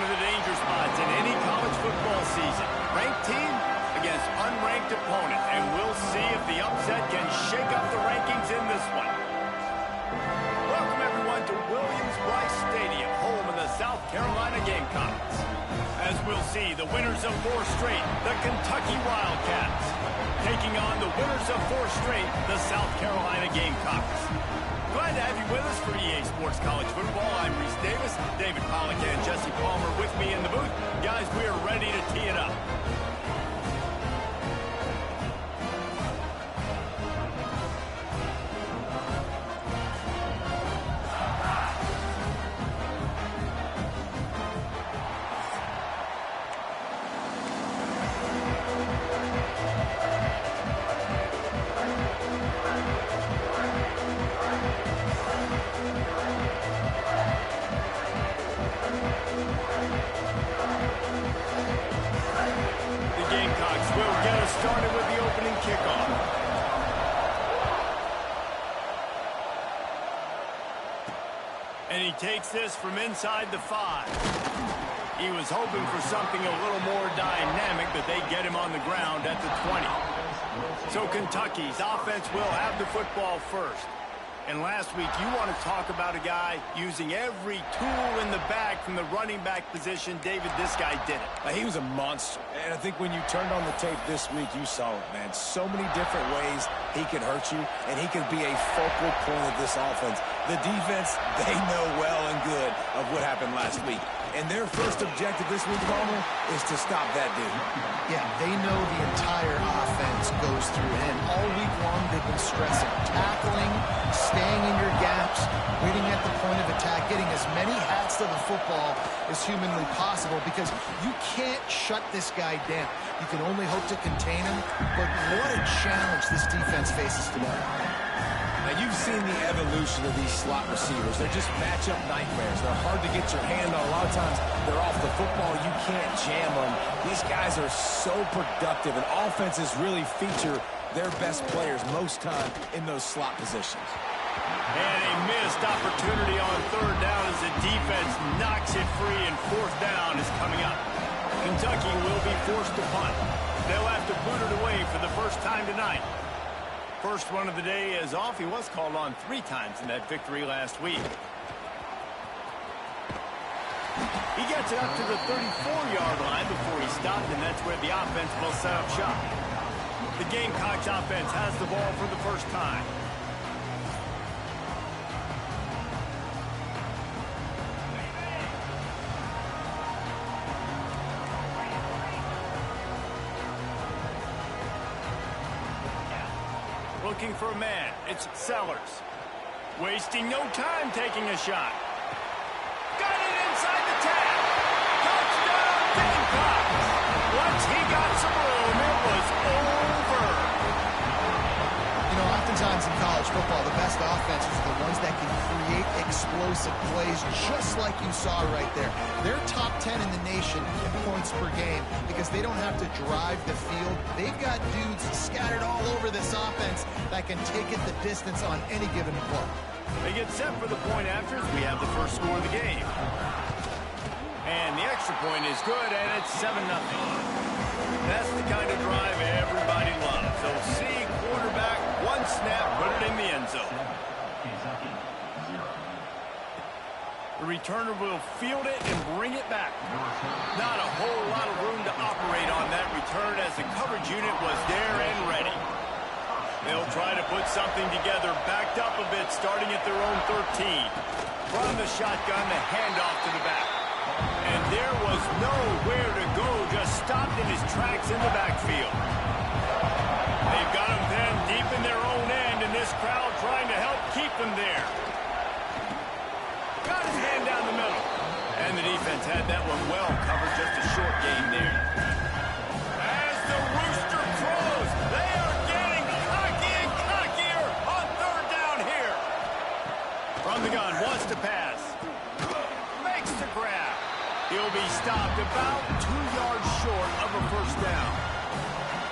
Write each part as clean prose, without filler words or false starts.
One of the danger spots in any college football season. Ranked team against unranked opponent. And we'll see if the upset can shake up the rankings in this one. Welcome, everyone, to Williams-Brice Stadium, home of the South Carolina Gamecocks. As we'll see, the winners of 4 straight, the Kentucky Wildcats, taking on the winners of 4 straight, the South Carolina Gamecocks. Glad to have you with us for EA Sports College Football. I'm Reese Davis, David Pollack and Jesse Palmer with me in the booth. Guys, we are ready to tee it up. Started with the opening kickoff. And he takes this from inside the 5. He was hoping for something a little more dynamic, but they get him on the ground at the 20. So Kentucky's offense will have the football first. And last week, you want to talk about a guy using every tool in the bag from the running back position. David, this guy did it. He was a monster. And I think when you turned on the tape this week, you saw it, man. So many different ways he can hurt you, and he can be a focal point of this offense. The defense, they know well and good of what happened last week. And their first objective this week, Palmer, is to stop that dude. Yeah, they know the entire offense goes through him. All week long, they've been stressing tackling, staying in your gaps, waiting at the point of attack, getting as many hats to the football as humanly possible, because you can't shut this guy down. You can only hope to contain him, but what a challenge this defense faces today. Now, you've seen the evolution of these slot receivers. They're just matchup nightmares. They're hard to get your hand on. A lot of times, they're off the football. You can't jam them. These guys are so productive, and offenses really feature their best players most time in those slot positions. And a missed opportunity on 3rd down as the defense knocks it free, and 4th down is coming up. Kentucky will be forced to punt. They'll have to boot it away for the first time tonight. First run of the day is off. He was called on 3 times in that victory last week. He gets it up to the 34-yard line before he stopped, and that's where the offense will set up shop. The Gamecocks offense has the ball for the first time. Looking for a man. It's Sellers. Wasting no time taking a shot. Got it inside the 10. Touchdown, Gamecocks. Once he got some room, it was over. You know, oftentimes in college football, the best offenses are the ones that can create explosive plays, just like you saw right there. They're top 10 in the nation in points per game because they don't have to drive the field. They've got dudes scattered all over this offense that can take it the distance on any given play. They get set for the point after as we have the first score of the game. And the extra point is good, and it's 7-0. That's the kind of drive everybody loves. So see quarterback, 1 snap, put it in the end zone. The returner will field it and bring it back. Not a whole lot of room to operate on that return as the coverage unit was there and ready. They'll try to put something together, backed up a bit, starting at their own 13. From the shotgun, the handoff to the back. And there was nowhere to go, just stopped in his tracks in the backfield. They've got him then deep in their own end, and this crowd trying to help keep him there. Got his hand down the middle. And the defense had that one well covered, just a short gain there. As the rooster crows, they are getting cocky and cockier on 3rd down here. From the gun, wants to pass. Makes the grab. He'll be stopped about 2 yards short of a 1st down.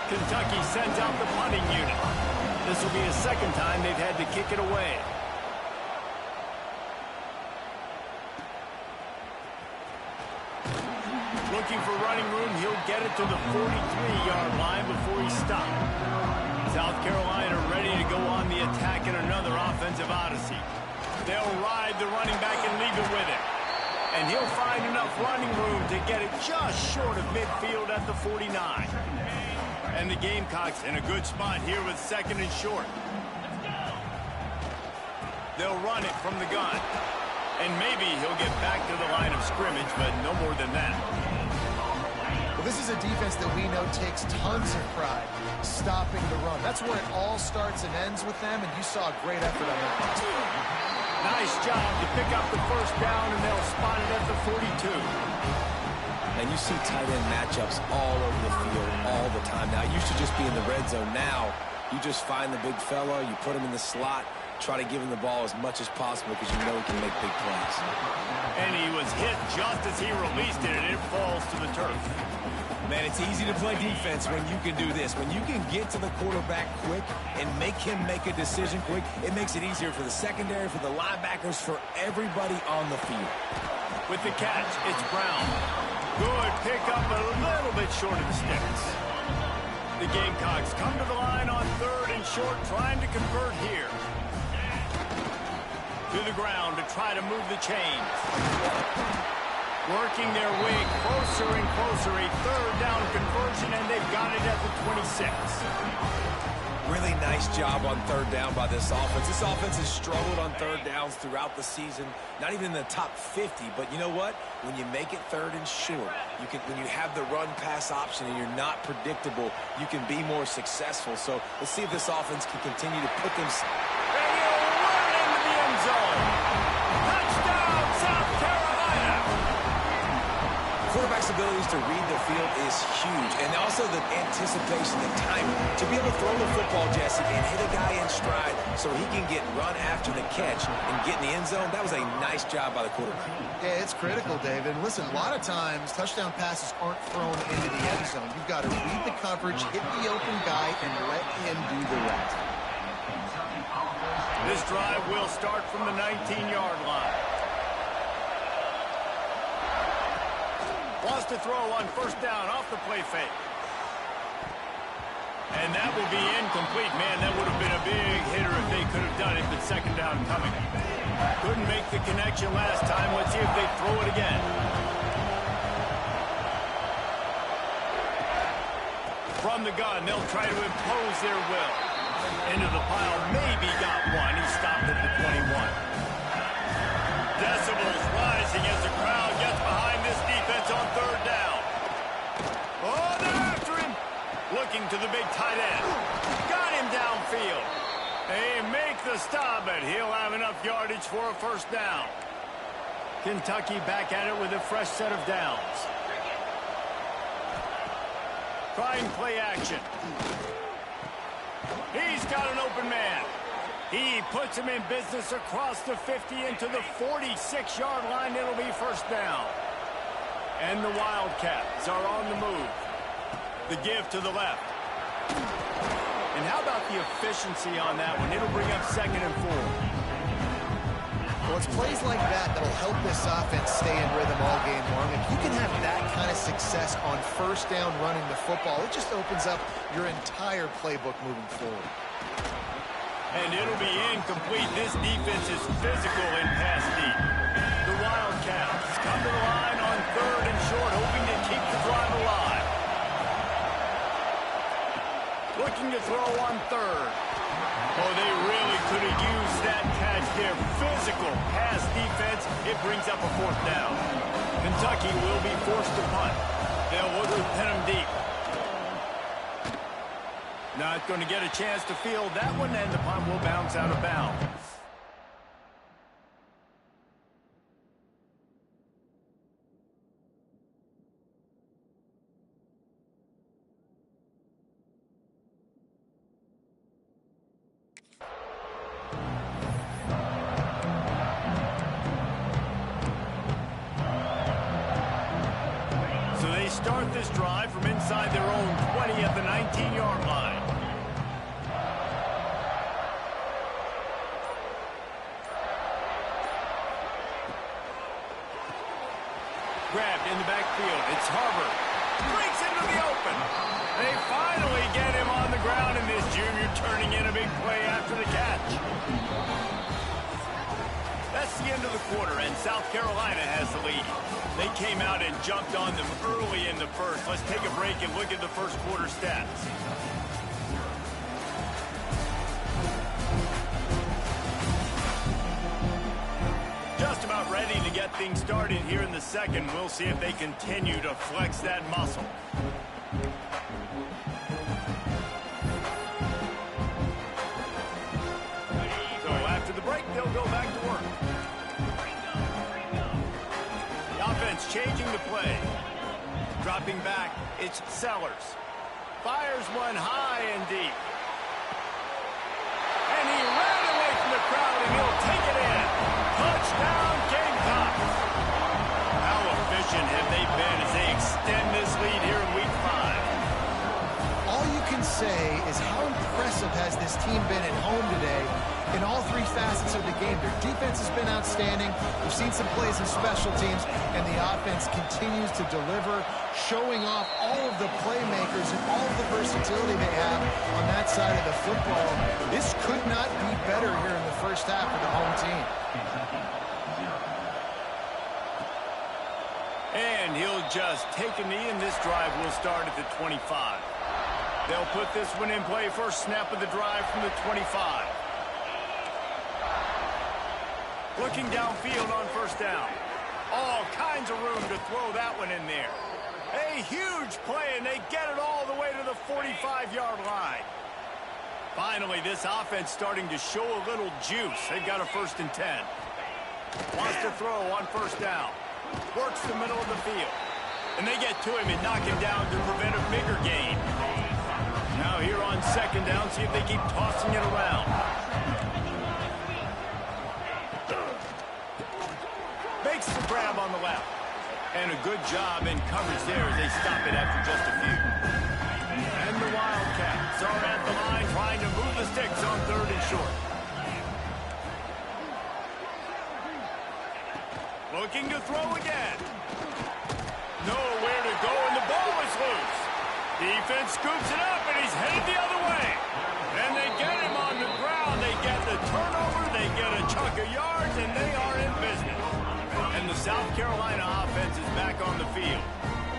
Kentucky sends out the punting unit. This will be the 2nd time they've had to kick it away. looking for running room. He'll get it to the 43-yard line before he stopped. South Carolina ready to go on the attack in another offensive odyssey. They'll ride the running back and leave it with him. And he'll find enough running room to get it just short of midfield at the 49. And the Gamecocks in a good spot here with second and short. They'll run it from the gun. And maybe he'll get back to the line of scrimmage, but no more than that. Well, this is a defense that we know takes tons of pride stopping the run. That's where it all starts and ends with them, and you saw a great effort on that. Nice job to pick up the first down, and they'll spot it at the 42. And you see tight end matchups all over the field all the time. Now, it used to just be in the red zone. Now, you just find the big fella, you put him in the slot, try to give him the ball as much as possible because you know he can make big plays. And he was hit just as he released it, and it falls to the turf. Man, it's easy to play defense when you can do this. When you can get to the quarterback quick and make him make a decision quick, it makes it easier for the secondary, for the linebackers, for everybody on the field. With the catch, it's Brown. Good pickup, a little bit short of the sticks. The Gamecocks come to the line on third and short, trying to convert here. To the ground to try to move the chains. Working their way closer and closer. A third down conversion, and they've got it at the 26. Really nice job on third down by this offense. This offense has struggled on third downs throughout the season. Not even in the top 50, but you know what? When you make it third and short, when you have the run-pass option and you're not predictable, you can be more successful. So let's see if this offense can continue to put them... Zone. Touchdown, South Carolina! Quarterback's abilities to read the field is huge, and also the anticipation, the timing. To be able to throw the football, Jesse, and hit a guy in stride so he can get run after the catch and get in the end zone, that was a nice job by the quarterback. Yeah, it's critical, David. Listen, a lot of times, touchdown passes aren't thrown into the end zone. You've got to read the coverage, hit the open guy, and let him do the rest. This drive will start from the 19-yard line. Wants to throw on first down off the play fake. And that will be incomplete. Man, that would have been a big hitter if they could have done it, but second down coming. Couldn't make the connection last time. Let's see if they throw it again. From the gun, they'll try to impose their will. Into the pile, maybe got one. He stopped at the 21. Decibels rising as the crowd gets behind this defense on third down. Oh, they're after him. Looking to the big tight end. Got him downfield. They make the stop, but he'll have enough yardage for a first down. Kentucky back at it with a fresh set of downs. Trying play action. He's got an open man. He puts him in business across the 50 into the 46-yard line. It'll be first down. And the Wildcats are on the move. The give to the left. And how about the efficiency on that one? It'll bring up second and 4. Well, it's plays like that that'll help this offense stay in rhythm all game long. If you can have that kind of success on first down running the football, it just opens up your entire playbook moving forward. And it'll be incomplete. This defense is physical in pass deep. The Wildcats come to the line on third and short, hoping to keep the drive alive. Looking to throw on third. Oh, they really could have used that catch there. Physical pass defense. It brings up a fourth down. Kentucky will be forced to punt. They'll look to pin them deep. Not going to get a chance to field that one, and the punt will bounce out of bounds. Start this drive from inside their own 20 at the 19-yard line. grabbed in the backfield. It's Harbor. Breaks into the open. They finally get him on the ground, and this junior turning in a big play after the catch. That's the end of the quarter, and South Carolina has the lead. They came out and jumped on them early in the first. Let's take a break and look at the first quarter stats. Just about ready to get things started here in the second. We'll see if they continue to flex that muscle. So after the break, they'll go back to work. The offense changing the play. Dropping back, it's Sellers. Fires one high and deep. And he ran away from the crowd, and he'll take it in. Touchdown, Gamecocks. How efficient have they been as they extend this lead here in Week 5? All you can say is how impressive has this team been at home today in all three facets of the game. Their defense has been outstanding. We've seen some plays in special teams, and the offense continues to deliver, showing off all of the playmakers and all of the versatility they have on that side of the football. This could not be better here in the first half for the home team. And he'll just take a knee, and this drive will start at the 25. They'll put this one in play. First snap of the drive from the 25. Looking downfield on first down. All kinds of room to throw that one in there. A huge play, and they get it all the way to the 45-yard line. Finally, this offense starting to show a little juice. They've got a 1st and 10. Wants to throw on first down. Works the middle of the field. And they get to him and knock him down to prevent a bigger gain. Now here on 2nd down, see if they keep tossing it around. Makes the grab on the left. And a good job in coverage there as they stop it after just a few. And the Wildcats are at the line trying to move the sticks on 3rd and short. Looking to throw again. Nowhere to go, and the ball is loose. Defense scoops it up, and he's headed the other way. And they get him on the ground. They get the turnover. They get a chunk of yards, and they are in business. And the South Carolina offense is back on the field.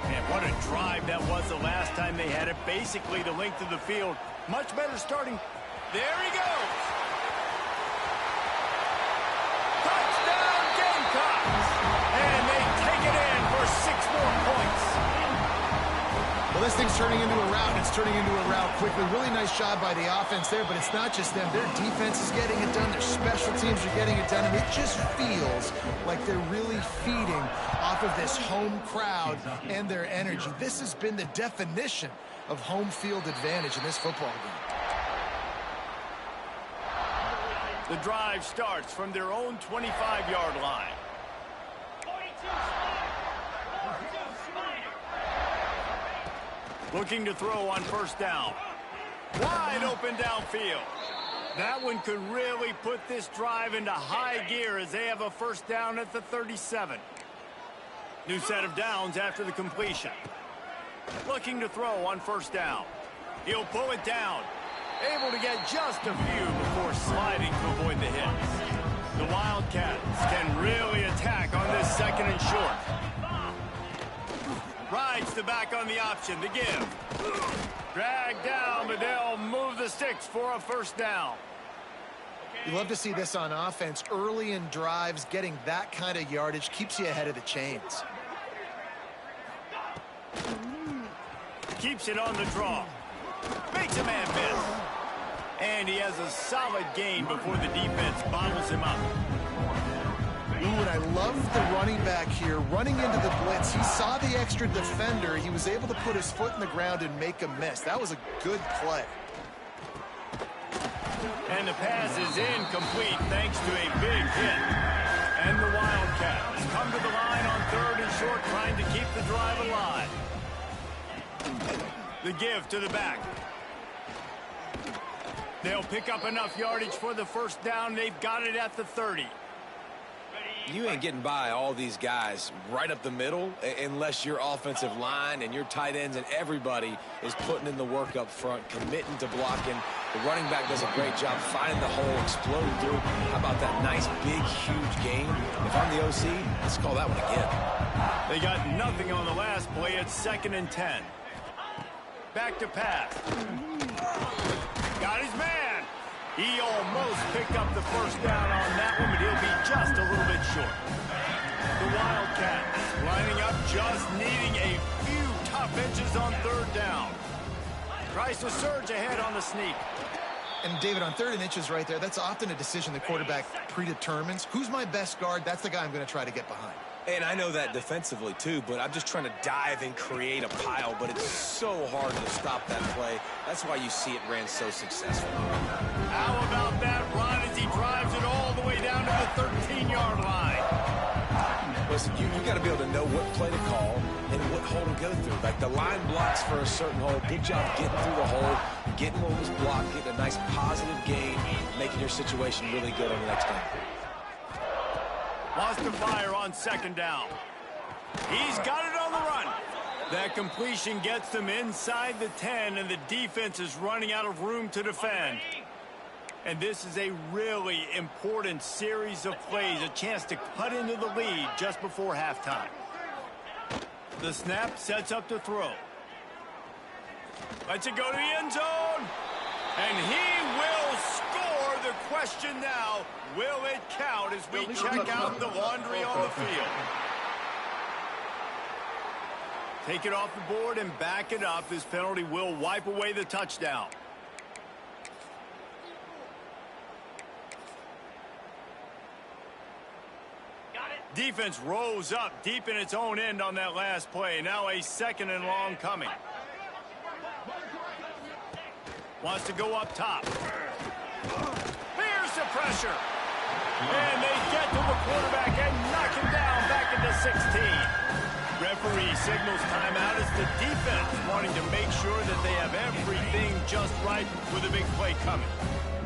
And what a drive that was the last time they had it. Basically the length of the field. Much better starting. There he goes. Touchdown, Gamecocks. And they take it in for 6 more points. Well, this thing's turning into a rout, and it's turning into a rout quickly. Really nice job by the offense there, but it's not just them. Their defense is getting it done. Their special teams are getting it done, and it just feels like they're really feeding off of this home crowd and their energy. This has been the definition of home field advantage in this football game. The drive starts from their own 25-yard line. Looking to throw on first down. Wide open downfield. That one could really put this drive into high gear as they have a 1st down at the 37. New set of downs after the completion. Looking to throw on first down. He'll pull it down. Able to get just a few before sliding to avoid the hits. The Wildcats can really attack on this 2nd and short. Rides the back on the option, the give. Drag down, but they'll move the sticks for a 1st down. You love to see this on offense. Early in drives, getting that kind of yardage keeps you ahead of the chains. Keeps it on the draw. Makes a man miss. And he has a solid gain before the defense bottles him up. Ooh, and I love the running back here. Running into the blitz, he saw the extra defender. He was able to put his foot in the ground and make a miss. That was a good play. And the pass is incomplete thanks to a big hit. And the Wildcats come to the line on 3rd and short, trying to keep the drive alive. The give to the back. They'll pick up enough yardage for the 1st down. They've got it at the 30. You ain't getting by all these guys right up the middle unless your offensive line and your tight ends and everybody is putting in the work up front, committing to blocking. The running back does a great job finding the hole, exploding through. How about that nice, big, huge gain? If I'm the OC, let's call that one again. They got nothing on the last play. It's 2nd and 10. Back to pass. Got his man. He almost picked up the first down on that one, but he'll be just a little bit short. The Wildcats lining up, just needing a few tough inches on 3rd down. Tries to surge ahead on the sneak. And, David, on 3rd and inches right there, that's often a decision the quarterback predetermines. Who's my best guard? That's the guy I'm going to try to get behind. And I know that defensively, too, but I'm just trying to dive and create a pile, but it's so hard to stop that play. That's why you see it ran so successful. How about that run as he drives it all the way down to the 13-yard line? Listen, you got to be able to know what play to call and what hole to go through. Like the line blocks for a certain hole. Good job getting through the hole, getting what was blocked, getting a nice positive gain, making your situation really good on the next time. Wants to fire on 2nd down. He's got it on the run. That completion gets them inside the 10, and the defense is running out of room to defend. And this is a really important series of plays, a chance to cut into the lead just before halftime. The snap sets up to throw. Lets it go to the end zone. And he will score. The question now, will it count as we check out the laundry on the field? Take it off the board and back it up. This penalty will wipe away the touchdown. Defense rose up deep in its own end on that last play. Now a 2nd and long coming. Wants to go up top. Here's the pressure. And they get to the quarterback and knock him down back into 16. Referee signals timeout as the defense wanting to make sure that they have everything just right with a big play coming.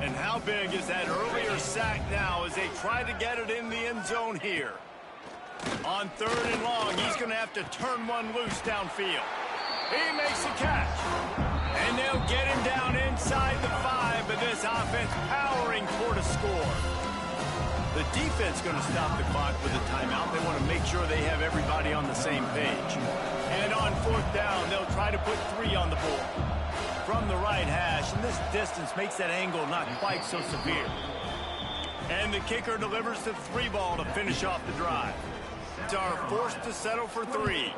And how big is that earlier sack now as they try to get it in the end zone here? On 3rd and long, he's going to have to turn one loose downfield. He makes the catch. And they'll get him down inside the 5, but this offense powering for the score. The defense going to stop the clock with a timeout. They want to make sure they have everybody on the same page. And on 4th down, they'll try to put 3 on the board. From the right hash, and this distance makes that angle not quite so severe. And the kicker delivers the 3 ball to finish off the drive. It's our forced to settle for 3.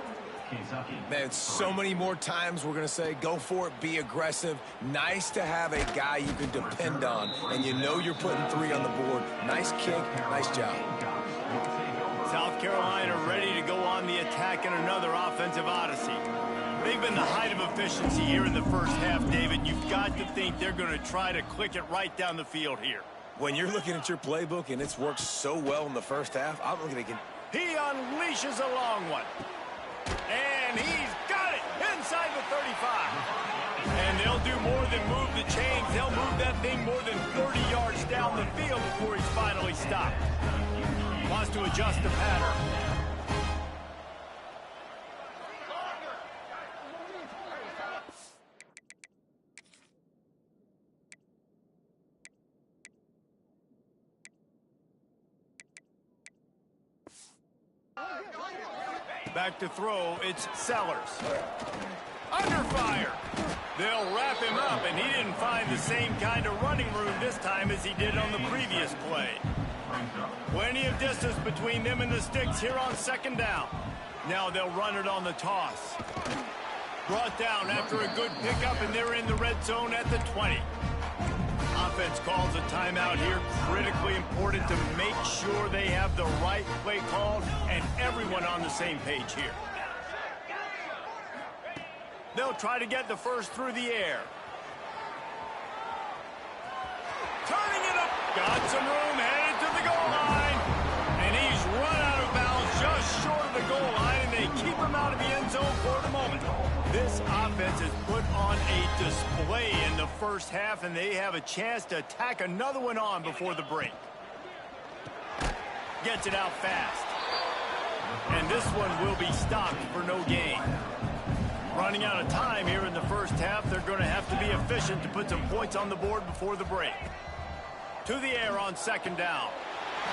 Man, so many more times we're going to say, go for it, be aggressive. Nice to have a guy you can depend on, and you know you're putting 3 on the board. Nice kick, nice job. South Carolina ready to go on the attack in another offensive odyssey. They've been the height of efficiency here in the first half, David. You've got to think they're going to try to click it right down the field here. When you're looking at your playbook and it's worked so well in the first half, I'm looking at it. He unleashes a long one. And he's got it inside the 35. And they'll do more than move the chains. They'll move that thing more than 30 yards down the field before he's finally stopped. Wants to adjust the pattern. Back to throw, it's Sellers. Under fire. They'll wrap him up, and he didn't find the same kind of running room this time as he did on the previous play. Plenty of distance between them and the sticks here on 2nd down. Now they'll run it on the toss. Brought down after a good pickup, and they're in the red zone at the 20. Offense calls a timeout here. Critically important to make sure they have the right play called and everyone on the same page here. They'll try to get the first through the air. Turning it up. Got some room, headed to the goal line. And he's run out of bounds just short of the goal line, and they keep him out of the end zone for the moment. This offense has put on a display in the first half, and they have a chance to tack another one on before the break. gets it out fast. And this one will be stopped for no gain. Running out of time here in the first half. They're going to have to be efficient to put some points on the board before the break. To the air on second down.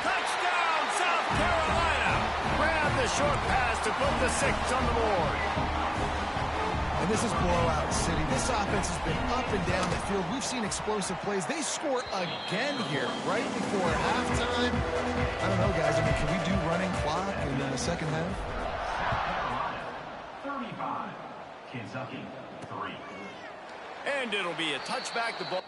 Touchdown, South Carolina! Grab the short pass to put the 6 on the board. And this is blowout city. This offense has been up and down the field. We've seen explosive plays. They score again here right before halftime. I don't know, guys. I mean, can we do running clock in the second half? 35. Kentucky, 3. And it'll be a touchback. The ball.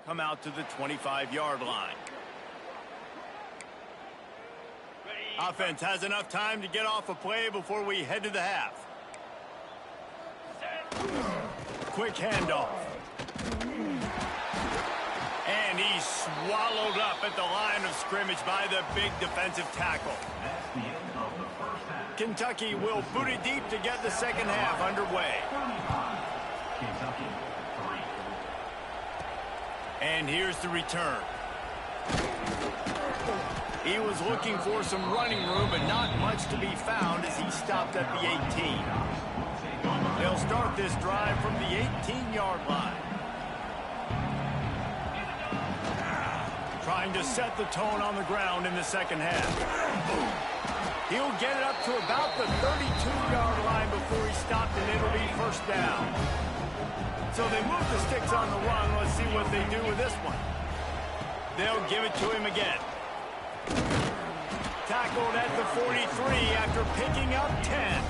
Come out to the 25-yard line. Offense has enough time to get off a play before we head to the half. Quick handoff. And he's swallowed up at the line of scrimmage by the big defensive tackle. That's the end of the first half. Kentucky will boot it deep to get the second half underway. 35. Kentucky, 3. And here's the return. He was looking for some running room, but not much to be found as he stopped at the 18. They'll start this drive from the 18-yard line. Trying to set the tone on the ground in the second half. He'll get it up to about the 32-yard line before he stopped, and it'll be first down. So they move the sticks on the run. Let's see what they do with this one. They'll give it to him again. Tackled at the 43 after picking up 10.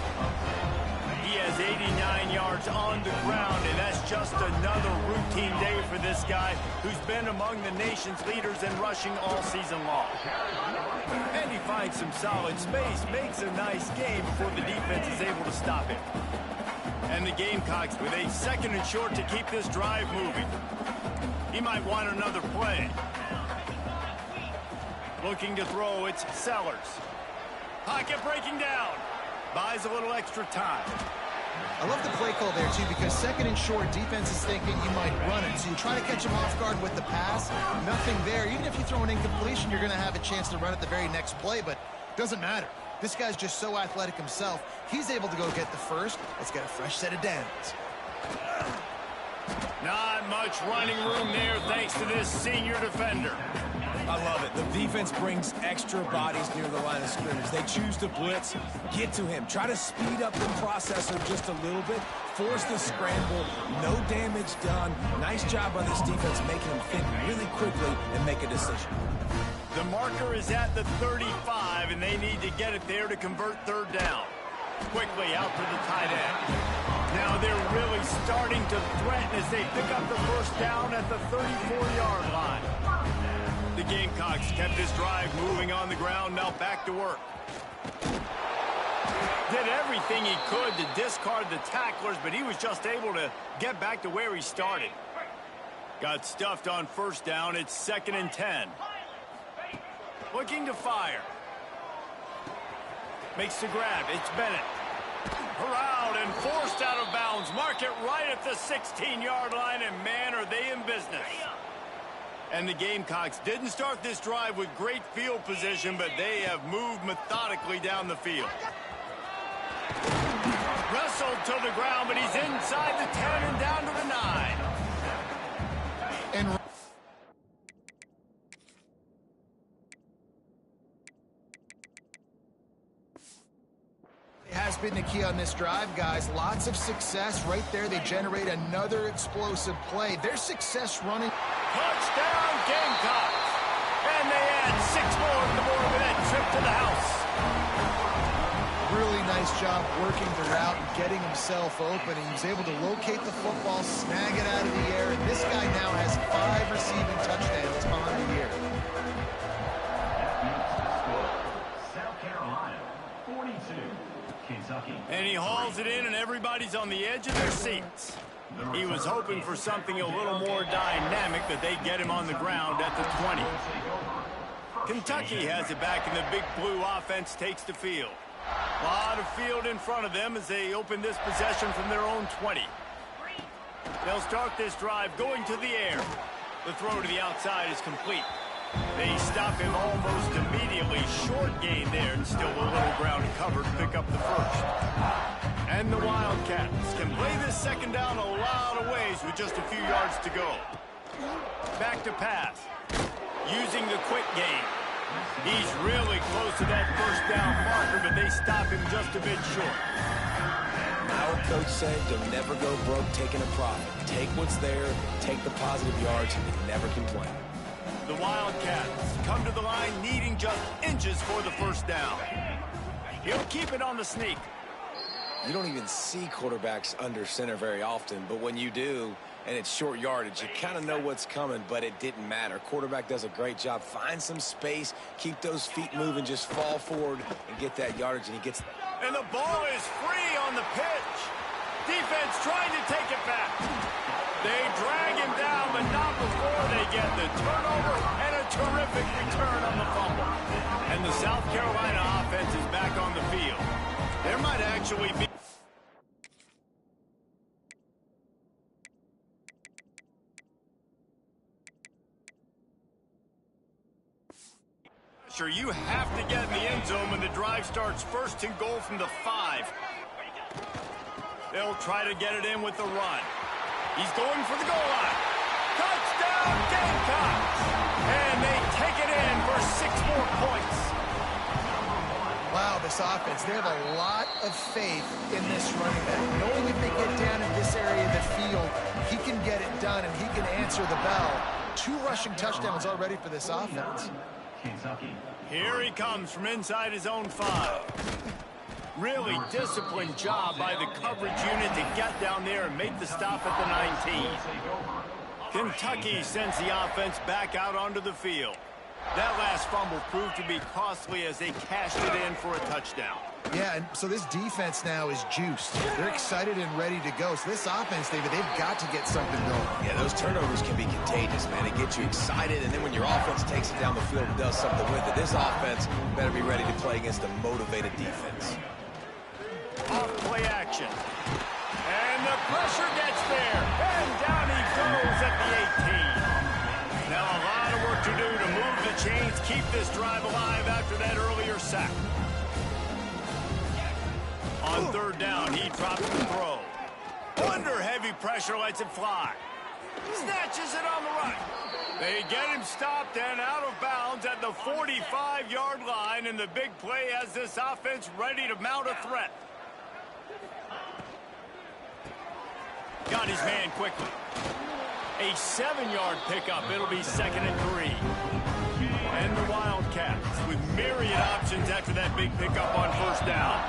He has 89 yards on the ground, and that's just another routine day for this guy who's been among the nation's leaders in rushing all season long. And he finds some solid space, makes a nice game before the defense is able to stop him. And the Gamecocks with a 2nd and short to keep this drive moving. He might want another play. Looking to throw, it's Sellers. Pocket breaking down. Buys a little extra time. I love the play call there, too, because 2nd and short, defense is thinking you might run it. So you try to catch him off guard with the pass. Nothing there. Even if you throw an incompletion, you're going to have a chance to run it the very next play, but it doesn't matter. This guy's just so athletic himself. He's able to go get the first. Let's get a fresh set of downs. Not much running room there thanks to this senior defender. I love it. The defense brings extra bodies near the line of scrimmage. They choose to blitz, get to him, try to speed up the processor just a little bit, force the scramble, no damage done. Nice job by this defense making him think really quickly and make a decision. The marker is at the 35, and they need to get it there to convert 3rd down. Quickly out to the tight end. Now they're really starting to threaten as they pick up the first down at the 34-yard line. The Gamecocks kept this drive moving on the ground, now back to work. Did everything he could to discard the tacklers, but he was just able to get back to where he started. Got stuffed on first down. It's 2nd and 10. Looking to fire. Makes the grab. It's Bennett. Corralled and forced out of bounds. Mark it right at the 16-yard line, and man, are they in business. And the Gamecocks didn't start this drive with great field position, but they have moved methodically down the field. Wrestled to the ground, but he's inside the 10 and down to the 9. And has been the key on this drive, guys. Lots of success right there. They generate another explosive play. Their success running. Touchdown, Gamecocks. And they add 6 more to the board with that trip to the house. Really nice job working the route and getting himself open. He was able to locate the football, snag it out of the air, and this guy now has 5 receiving touchdowns on the year. And he hauls it in, and everybody's on the edge of their seats. He was hoping for something a little more dynamic, that they get him on the ground at the 20. Kentucky has it back, and the Big Blue offense takes the field. A lot of field in front of them as they open this possession from their own 20. They'll start this drive going to the air. The throw to the outside is complete. They stop him almost immediately. Short gain there, and still a little ground covered to pick up the first. And the Wildcats can play this second down a lot of ways with just a few yards to go. Back to pass. Using the quick game. He's really close to that first down marker, but they stop him just a bit short. Our coach said you'll never go broke taking a profit. Take what's there, take the positive yards, and never complain. The Wildcats come to the line needing just inches for the first down. He'll keep it on the sneak. You don't even see quarterbacks under center very often, but when you do, and it's short yardage, you kind of know what's coming, but it didn't matter. Quarterback does a great job. Find some space, keep those feet moving, just fall forward and get that yardage, and he gets... And the ball is free on the pitch. Defense trying to take it back. They drag him down, but not before they get the turnover and a terrific return on the fumble. And the South Carolina offense is back on the field. There might actually be... Sure, you have to get in the end zone when the drive starts. First and goal from the 5. They'll try to get it in with the run. He's going for the goal line. Touchdown, Gamecocks! And they take it in for 6 more points. Wow, this offense, they have a lot of faith in this running back. Knowing if they get down in this area of the field, he can get it done and he can answer the bell. 2 rushing touchdowns already for this offense. Kentucky. Here he comes from inside his own 5. Really disciplined job by the coverage unit to get down there and make the stop at the 19. Kentucky sends the offense back out onto the field. That last fumble proved to be costly as they cashed it in for a touchdown. Yeah, and so this defense now is juiced. They're excited and ready to go. So this offense, David, they've got to get something going. Yeah, those turnovers can be contagious, man. It gets you excited, and then when your offense takes it down the field and does something with it, this offense better be ready to play against a motivated defense. Off play action. And the pressure gets there. And down he goes at the 18. Now a lot of work to do to move the chains, keep this drive alive after that earlier sack. On 3rd down, he drops the throw. Under heavy pressure, lets it fly. Snatches it on the right. They get him stopped and out of bounds at the 45-yard line, and the big play has this offense ready to mount a threat. Got his man quickly. A 7-yard pickup. It'll be 2nd and 3. And the Wildcats with myriad options after that big pickup on 1st down.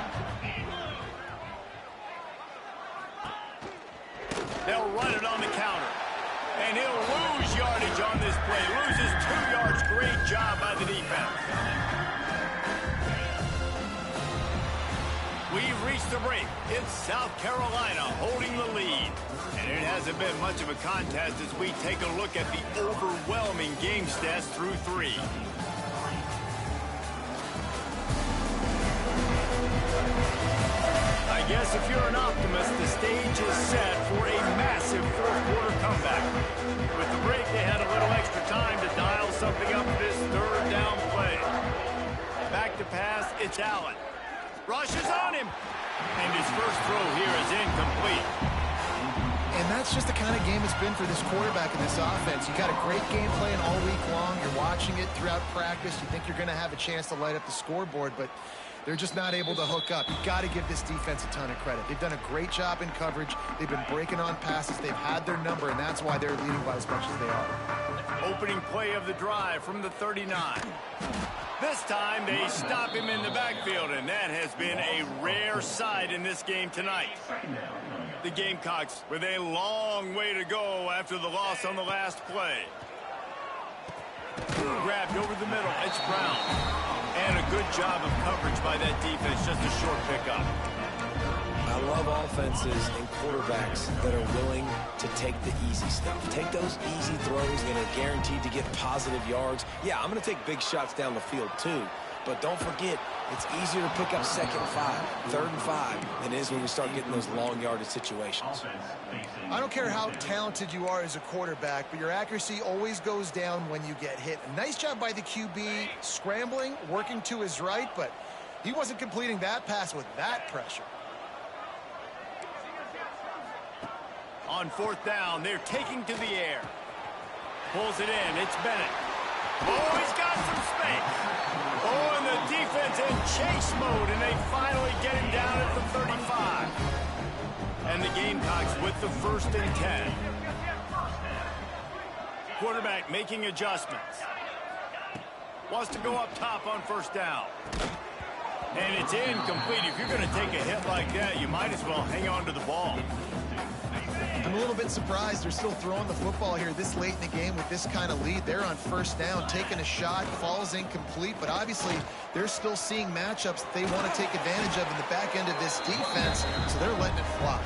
They'll run it on the counter. And he'll lose yardage on this play. Loses 2 yards. Great job by the defense. We've reached the break. It's South Carolina holding the lead. And it hasn't been much of a contest as we take a look at the overwhelming game stats through 3. I guess if you're an optimist, the stage is set for a massive 4th-quarter comeback. With the break, they had a little extra time to dial something up for this 3rd down play. Back to pass, it's Allen. Rushes on him. And his first throw here is incomplete. And that's just the kind of game it's been for this quarterback in this offense. You got a great game plan all week long. You're watching it throughout practice. You think you're going to have a chance to light up the scoreboard, but they're just not able to hook up. You've got to give this defense a ton of credit. They've done a great job in coverage. They've been breaking on passes. They've had their number, and that's why they're leading by as much as they are. Opening play of the drive from the 39. This time they stop him in the backfield, and that has been a rare sight in this game tonight. The Gamecocks with a long way to go after the loss on the last play. Grabbed over the middle, it's Brown. And a good job of coverage by that defense, just a short pickup. I love offenses and quarterbacks that are willing to take the easy stuff. Take those easy throws that are guaranteed to get positive yards. Yeah, I'm going to take big shots down the field too. But don't forget, it's easier to pick up 2nd and 5, 3rd and 5 than it is when we start getting those long yardage situations. I don't care how talented you are as a quarterback, but your accuracy always goes down when you get hit. A nice job by the QB scrambling, working to his right, but he wasn't completing that pass with that pressure. On 4th down, they're taking to the air. Pulls it in. It's Bennett. Oh, he's got some space. Oh, and the defense in chase mode, and they finally get him down at the 35. And the Gamecocks with the 1st and 10. Quarterback making adjustments. Wants to go up top on 1st down. And it's incomplete. If you're going to take a hit like that, you might as well hang on to the ball. I'm a little bit surprised they're still throwing the football here this late in the game with this kind of lead. They're on 1st down, taking a shot, falls incomplete, but obviously they're still seeing matchups that they want to take advantage of in the back end of this defense, so they're letting it fly.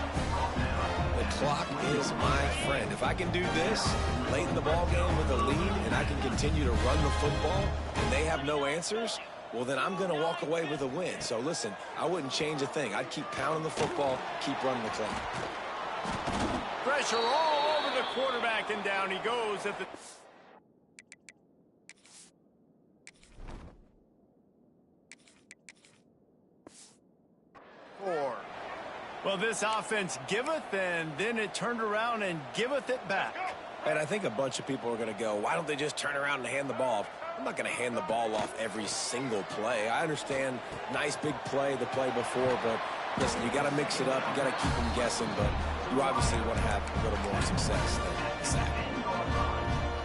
The clock is my friend. If I can do this late in the ball game with a lead and I can continue to run the football and they have no answers, well, then I'm going to walk away with a win. So listen, I wouldn't change a thing. I'd keep pounding the football, keep running the clock. Pressure all over the quarterback, and down he goes at the... Four. Well, this offense giveth, and then it turned around and giveth it back. And I think a bunch of people are going to go, why don't they just turn around and hand the ball off? I'm not going to hand the ball off every single play. I understand nice big play the play before, but listen, you got to mix it up. You got to keep them guessing, but you obviously want to have a little more success than sack.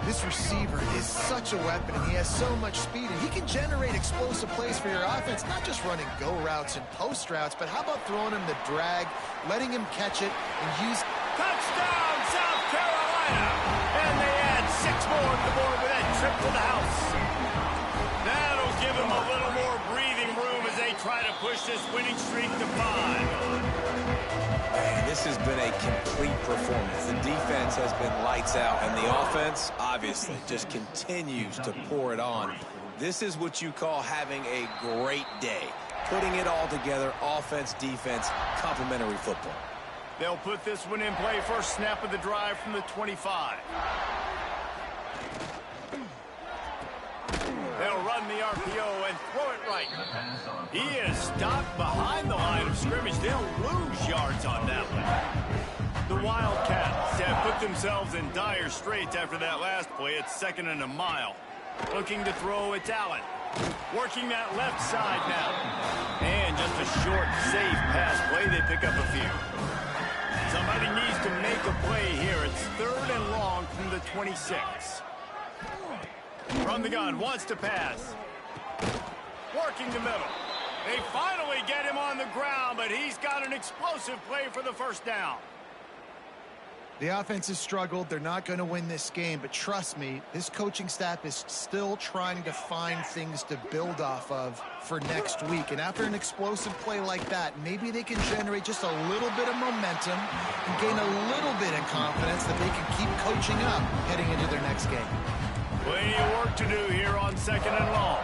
This receiver is such a weapon, and he has so much speed, and he can generate explosive plays for your offense, not just running go routes and post routes, but how about throwing him the drag, letting him catch it, and use... Touchdown, South Carolina! And they add 6 more to the board with that trip to the house. That'll give them a little more breathing room as they try to push this winning streak to 5. Man, this has been a complete performance. The defense has been lights out, and the offense, obviously, just continues to pour it on. This is what you call having a great day. Putting it all together, offense, defense, complementary football. They'll put this one in play. First snap of the drive from the 25. They'll run the RPO and throw it right. He is stopped behind the line of scrimmage. They'll lose yards on that one. The Wildcats have put themselves in dire straits after that last play. It's 2nd and a mile. Looking to throw, it's Allen. Working that left side now. And just a short, safe pass play. They pick up a few. Somebody needs to make a play here. It's 3rd and long from the 26. From the gun, wants to pass. Working the middle. They finally get him on the ground, but he's got an explosive play for the 1st down. The offense has struggled. They're not going to win this game, but trust me, this coaching staff is still trying to find things to build off of for next week. And after an explosive play like that, maybe they can generate just a little bit of momentum and gain a little bit of confidence that they can keep coaching up heading into their next game. Plenty of work to do here on 2nd and long.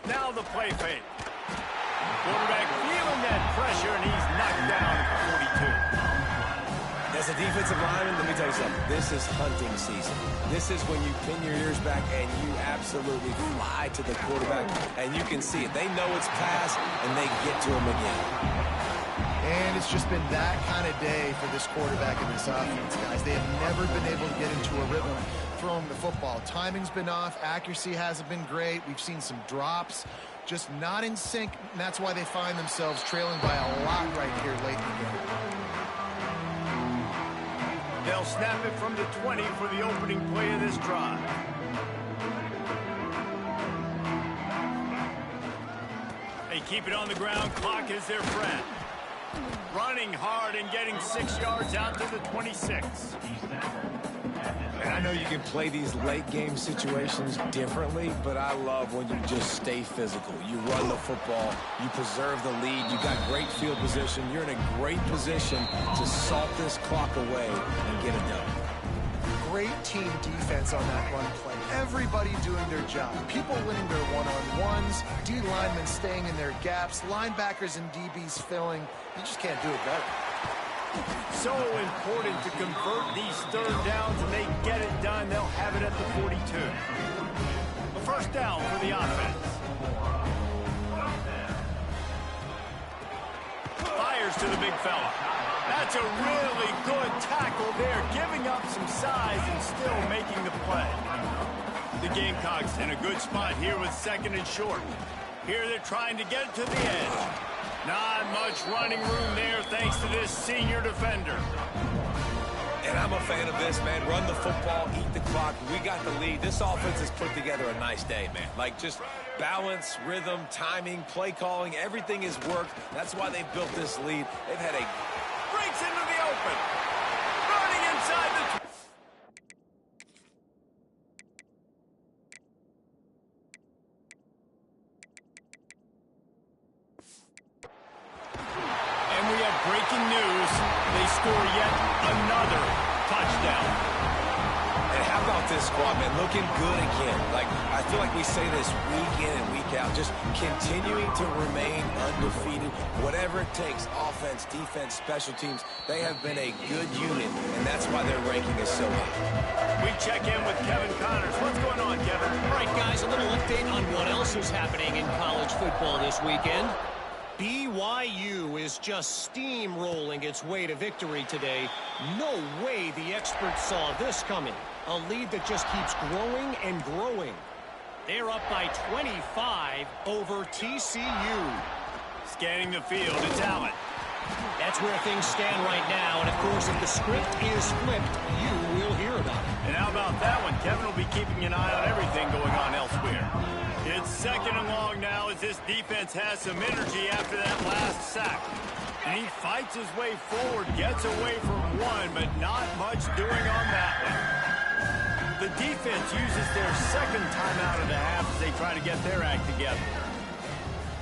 Now the play fake. Quarterback feeling that pressure, and he's knocked down at 42. As a defensive lineman, let me tell you something. This is hunting season. This is when you pin your ears back and you absolutely fly to the quarterback, and you can see it. They know it's pass, and they get to him again. And it's just been that kind of day for this quarterback and this offense, guys. They have never been able to get into a rhythm throwing the football. Timing's been off. Accuracy hasn't been great. We've seen some drops. Just not in sync, and that's why they find themselves trailing by a lot right here late in the game. They'll snap it from the 20 for the opening play of this drive. They keep it on the ground. Clock is their friend. Running hard and getting 6 yards out to the 26. And I know you can play these late game situations differently, but I love when you just stay physical. You run the football, you preserve the lead, you got great field position, you're in a great position to salt this clock away and get it done. Great team defense on that run play. Everybody doing their job. People winning their one-on-ones, D linemen staying in their gaps, linebackers and DBs filling. You just can't do it better. So important to convert these third downs, and they get it done. They'll have it at the 42. A first down for the offense. Fires to the big fella. That's a really good tackle there, giving up some size and still making the play. The Gamecocks in a good spot here with second and short. Here they're trying to get it to the edge. Not much running room there thanks to this senior defender. And I'm a fan of this, man. Run the football, eat the clock. We got the lead. This offense has put together a nice day, man. Like, just balance, rhythm, timing, play calling, everything has worked. That's why they built this lead. They've had a... Breaks into the open. Running inside the... And we have breaking news. They score yet another touchdown. And how about this squad, man? Looking good again. Like, I feel like we say this week in and week out, just continuing to remain undefeated. Whatever it takes, offense, defense, special teams, they have been a good unit, and that's why their ranking is so high. We check in with Kevin Connors. What's going on, Kevin? All right, guys, a little update on what else is happening in college football this weekend. BYU is just steamrolling its way to victory today. No way the experts saw this coming. A lead that just keeps growing and growing. They're up by 25 over TCU. Scanning the field, it's Allen. That's where things stand right now. And, of course, if the script is flipped, you will hear about it. And how about that one? Kevin will be keeping an eye on everything going on elsewhere. It's second and long now as this defense has some energy after that last sack. And he fights his way forward, gets away from one, but not much doing on that one. The defense uses their second timeout of the half as they try to get their act together.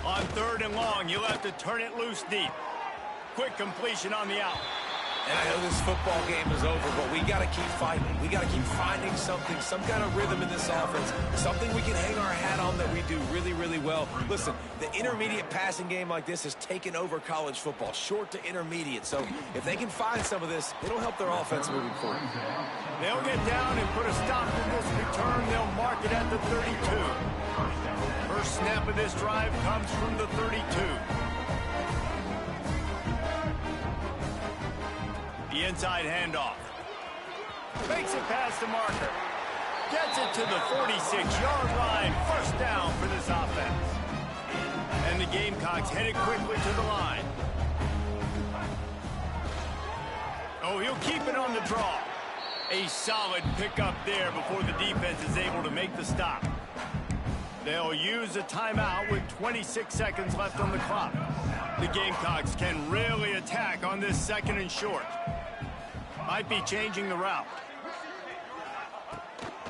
On third and long, you'll have to turn it loose deep. Quick completion on the out. And I know this football game is over, but we got to keep fighting. We got to keep finding something, some kind of rhythm in this offense, something we can hang our hat on that we do really, really well. Listen, the intermediate passing game like this has taken over college football, short to intermediate. So if they can find some of this, it'll help their offense moving forward. They'll get down and put a stop to this return. They'll mark it at the 32. First snap of this drive comes from the 32. The inside handoff. Makes it past the marker. Gets it to the 46-yard line. First down for this offense. And the Gamecocks headed quickly to the line. Oh, he'll keep it on the draw. A solid pickup there before the defense is able to make the stop. They'll use a timeout with 26 seconds left on the clock. The Gamecocks can really attack on this second and short. Might be changing the route.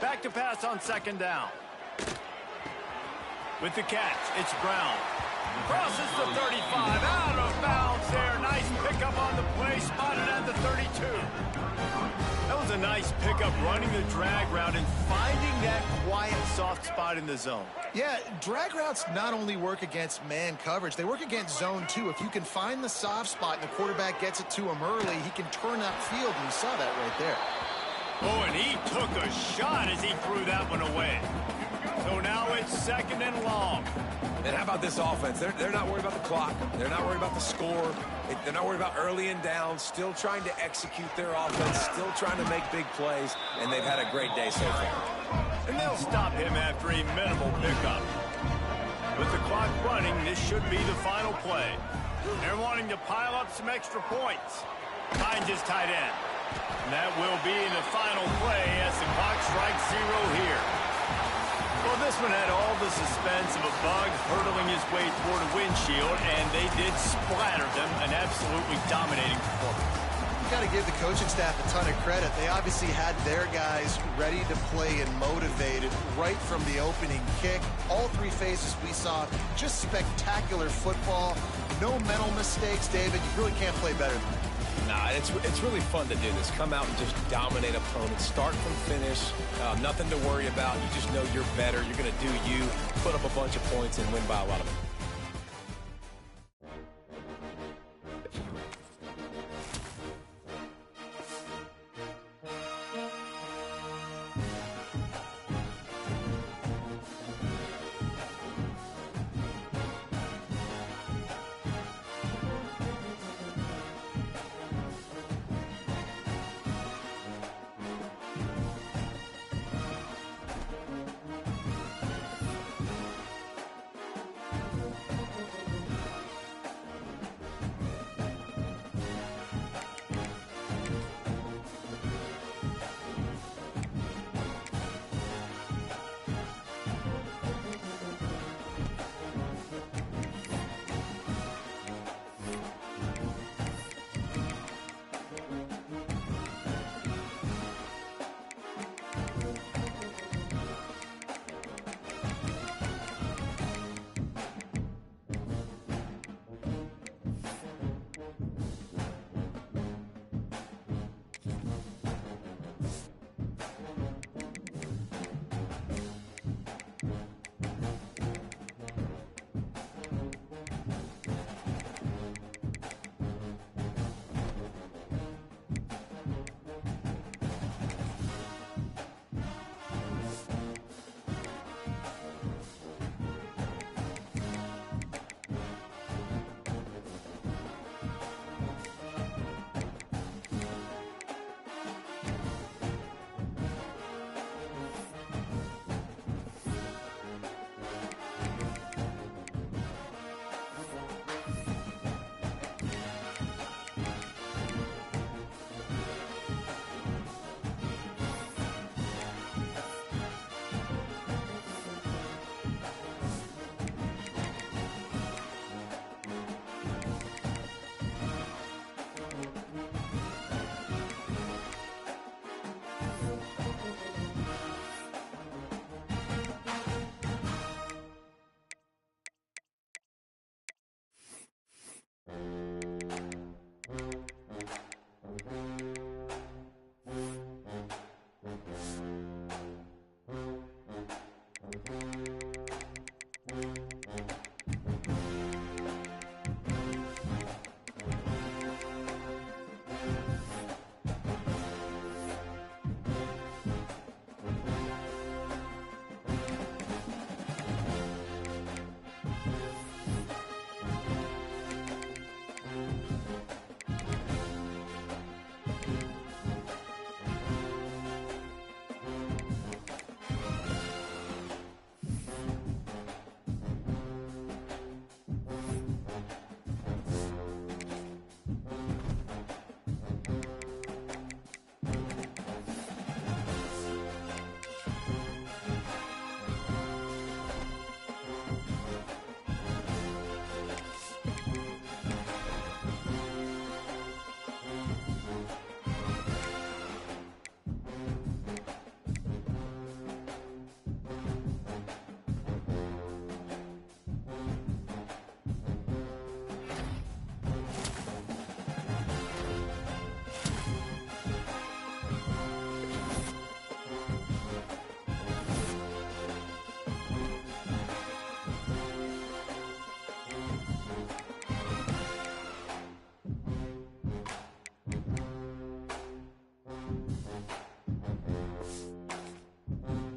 Back to pass on second down. With the catch, it's Brown. Crosses the 35, out of bounds there. Nice pickup on the play, spotted at the 32. That was a nice pickup, running the drag route and finding that quiet, soft spot in the zone. Yeah, drag routes not only work against man coverage, they work against zone too. If you can find the soft spot and the quarterback gets it to him early, he can turn upfield, and you saw that right there. Oh, and he took a shot as he threw that one away. So now it's second and long. And how about this offense? They're not worried about the clock. They're not worried about the score. They're not worried about early and down. Still trying to execute their offense. Still trying to make big plays. And they've had a great day so far. And they'll stop him after a minimal pickup. With the clock running, this should be the final play. They're wanting to pile up some extra points. Finds his tight end. And that will be the final play as the clock strikes zero here. Well, this one had all the suspense of a bug hurtling his way toward a windshield, and they did splatter them. An absolutely dominating performance. got to give the coaching staff a ton of credit. They obviously had their guys ready to play and motivated right from the opening kick. All three phases we saw just spectacular football. No mental mistakes, David. You really can't play better than that. Nah, it's really fun to do this. Come out and just dominate opponents, start from finish. Nothing to worry about. You just know you're better. You're going to do you, put up a bunch of points, and win by a lot of them.